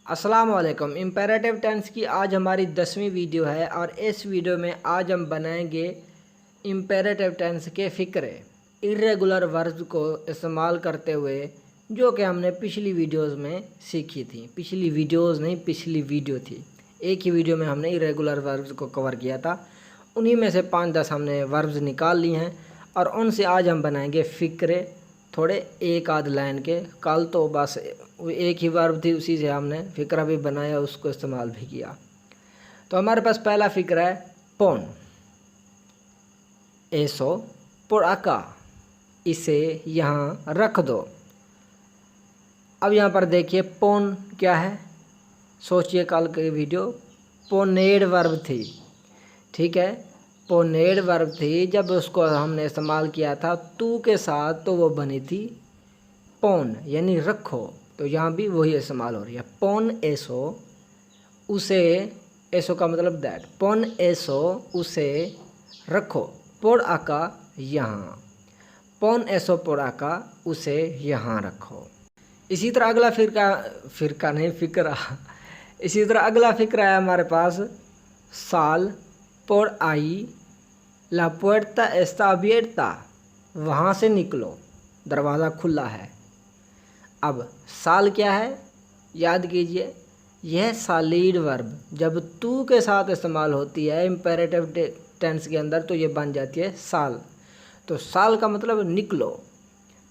अस्सलाम वालेकुम। Imperative tense की आज हमारी 10वीं वीडियो है और इस वीडियो में आज हम बनाएंगे इम्पेरेटिव टेंस के फ़िक्रे इर्रेगुलर वर्ब्स को इस्तेमाल करते हुए, जो कि हमने पिछली वीडियोस में सीखी थी। पिछली वीडियोस नहीं, पिछली वीडियो थी। एक ही वीडियो में हमने इर्रेगुलर वर्ब्स को कवर किया था। उन्हीं में से 5-10 हमने वर्ब्स निकाल लिए हैं और उनसे आज हम बनाएंगे फ़िक्रे, थोड़े एक आध लाइन के। कल तो बस एक ही वर्ब थी, उसी से हमने फ़िक्रा भी बनाया, उसको इस्तेमाल भी किया। तो हमारे पास पहला फ़िक्रा है पोन एसो por acá, इसे यहाँ रख दो। अब यहाँ पर देखिए पोन क्या है, सोचिए कल की वीडियो पोनेड वर्ब थी, ठीक है। पोनेड वर्ब थी, जब उसको हमने इस्तेमाल किया था तू के साथ तो वो बनी थी पोन यानी रखो। तो यहाँ भी वही इस्तेमाल हो रही है। पोन एसो उसे, एसो का मतलब दैट, पोन एसो उसे रखो, पोर आका यहाँ, पोन एसो पोर आका उसे यहाँ रखो। इसी तरह अगला फ़िक्रा इसी तरह अगला फ़िक्रा है हमारे पास साल पोर आई ला पुerta está abierta, वहाँ से निकलो, दरवाज़ा खुला है। अब साल क्या है, याद कीजिए, यह सालीड वर्ब जब तू के साथ इस्तेमाल होती है इम्पेरेटिव टेंस के अंदर तो ये बन जाती है साल। तो साल का मतलब निकलो,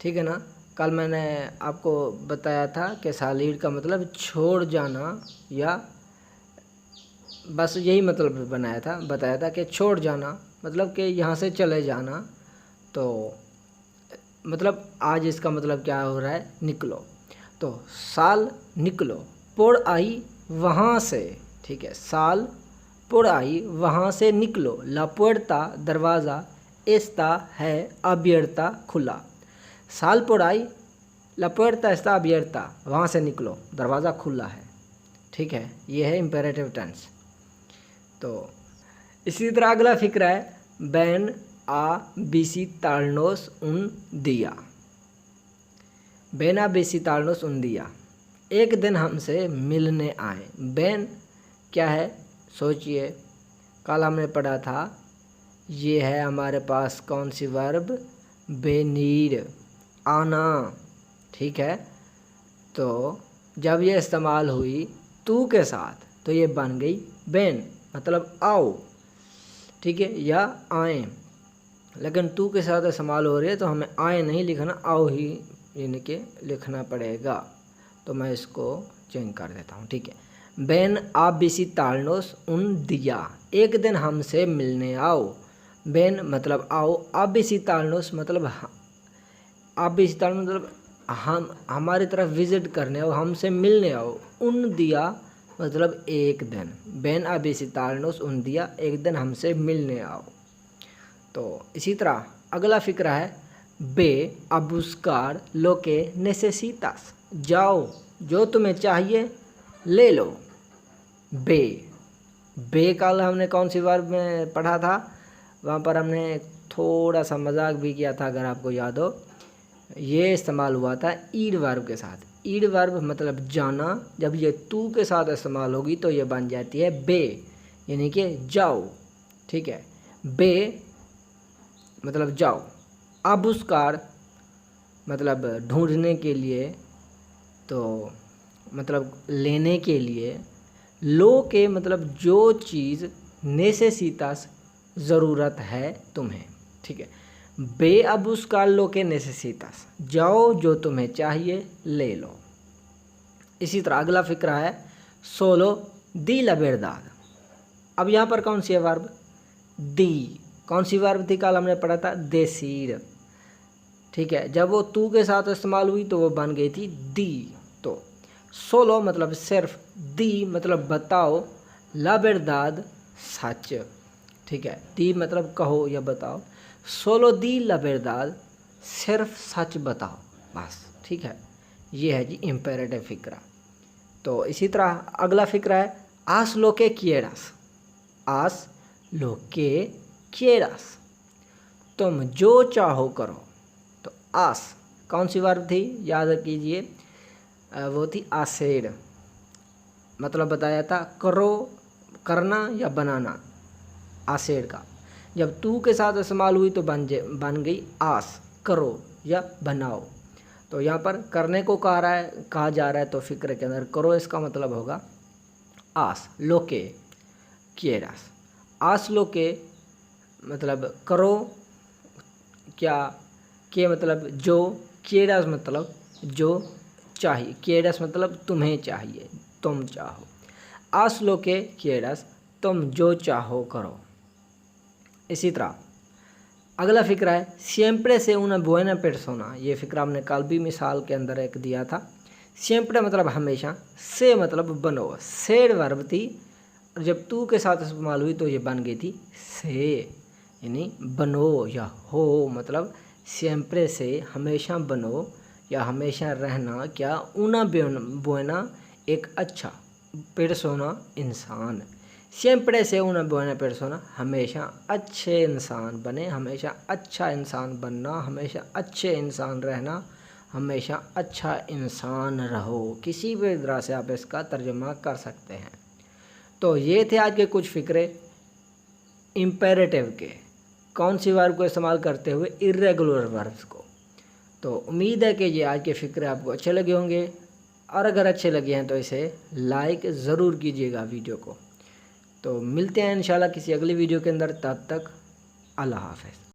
ठीक है ना। कल मैंने आपको बताया था कि सालीड का मतलब छोड़ जाना, या बस यही मतलब बताया था कि छोड़ जाना मतलब कि यहाँ से चले जाना। तो मतलब आज इसका मतलब क्या हो रहा है, निकलो। तो साल निकलो, पोर आई वहाँ से, ठीक है। साल पोर आई वहाँ से निकलो, ला पुerta दरवाज़ा, एस्ता है, अबियर्ता खुला। साल पोर आई ला पुerta está abierta, वहाँ से निकलो, दरवाज़ा खुला है, ठीक है। ये है इम्पेरेटिव टेंस। तो इसी तरह अगला फ़िक्रा है बैन आ बीसी तालनोस उन दिया, बेना बेसी तालनोस उन दिया, एक दिन हमसे मिलने आए। बैन क्या है, सोचिए, कल हमने पढ़ा था, ये है हमारे पास कौन सी वर्ब, बेनीर, आना, ठीक है। तो जब ये इस्तेमाल हुई तू के साथ तो ये बन गई बैन, मतलब आओ, ठीक है, या आए। लेकिन तू के साथ इस्तेमाल हो रही है तो हमें आए नहीं लिखना, आओ ही यानी कि लिखना पड़ेगा। तो मैं इसको चेंज कर देता हूँ, ठीक है। बैन आप बीसी तालनोस उन दिया, एक दिन हमसे मिलने आओ। बैन मतलब आओ, आप बीसी तालनोस मतलब आप बीसी तालनोस मतलब हम हमारी तरफ विज़िट करने आओ, हमसे मिलने आओ। उन दिया मतलब एक दिन, बैन आ विजिtarnos उन दिया, एक दिन हमसे मिलने आओ। तो इसी तरह अगला फ़िक्रा है बे a buscar lo que necesitas, जाओ जो तुम्हें चाहिए ले लो। बे कल हमने कौन सी वर्ब में पढ़ा था, वहाँ पर हमने थोड़ा सा मजाक भी किया था, अगर आपको याद हो। ये इस्तेमाल हुआ था ईड वर्ब के साथ। ईड वर्ब मतलब जाना, जब ये तू के साथ इस्तेमाल होगी तो ये बन जाती है बे, यानी कि जाओ, ठीक है। बे मतलब जाओ, आबुस्कार मतलब ढूंढने के लिए, तो मतलब लेने के लिए, लो के मतलब जो चीज़, नेसेसितास ज़रूरत है तुम्हें, ठीक है। बे a buscar lo que necesitas, जाओ जो तुम्हें चाहिए ले लो। इसी तरह अगला फ़िक्रा है सोलो दी la verdad। अब यहाँ पर कौन सी है वर्ब, दी। कौन सी वर्ब थी, कल हमने पढ़ा था decir, ठीक है। जब वो तू के साथ इस्तेमाल हुई तो वो बन गई थी दी। तो सोलो मतलब सिर्फ, दी मतलब बताओ, la verdad सच, ठीक है। दी मतलब कहो या बताओ, सोलो दी ला वेरदाद सिर्फ सच बताओ बस, ठीक है। ये है जी इम्पेरेटिव फ़िक्रा। तो इसी तरह अगला फ़िक्रा है आस लो के क्ieras, आस लो के क्ieras, तुम जो चाहो करो। तो आस कौन सी वर्ब थी, याद कीजिए, वो थी आसेर, मतलब बताया था करो, करना या बनाना, आशेर का। जब तू के साथ इस्तेमाल हुई तो बन गई आस, करो या बनाओ। तो यहाँ पर करने को कहा जा रहा है, तो फिक्र के अंदर करो इसका मतलब होगा आस। लोके किएरास, आस लोके मतलब करो क्या, के मतलब जो, किएरास मतलब जो चाहिए, किएरास मतलब तुम्हें चाहिए, तुम चाहो। आस लोके किएरास, तुम जो चाहो करो। इसी तरह अगला फिक्रा है सिएम्प्रे से una buena persona। ये फिक्रा हमने कल भी मिसाल के अंदर एक दिया था। सिएम्प्रे मतलब हमेशा, से मतलब बनो, सेड वर्ब थी और जब तू के साथ इस्तेमाल हुई तो ये बन गई थी से, यानी बनो या हो। मतलब सिएम्प्रे से हमेशा बनो या हमेशा रहना क्या, una buena एक अच्छा, पेर्सोना इंसान। सिएम्प्रे से una buena persona हमेशा अच्छे इंसान बने, हमेशा अच्छा इंसान बनना, हमेशा अच्छे इंसान रहना, हमेशा अच्छा इंसान रहो। किसी भी तरह से आप इसका तर्जुमा कर सकते हैं। तो ये थे आज के कुछ फिक्रे इम्पेरेटिव के, कौन सी वर्ब को इस्तेमाल करते हुए इर्रेगुलर वर्ब्स को। तो उम्मीद है कि ये आज के फिक्रे आपको अच्छे लगे होंगे, और अगर अच्छे लगे हैं तो इसे लाइक ज़रूर कीजिएगा वीडियो को। तो मिलते हैं इंशाल्लाह किसी अगली वीडियो के अंदर, तब तक अल्लाह हाफ़िज़।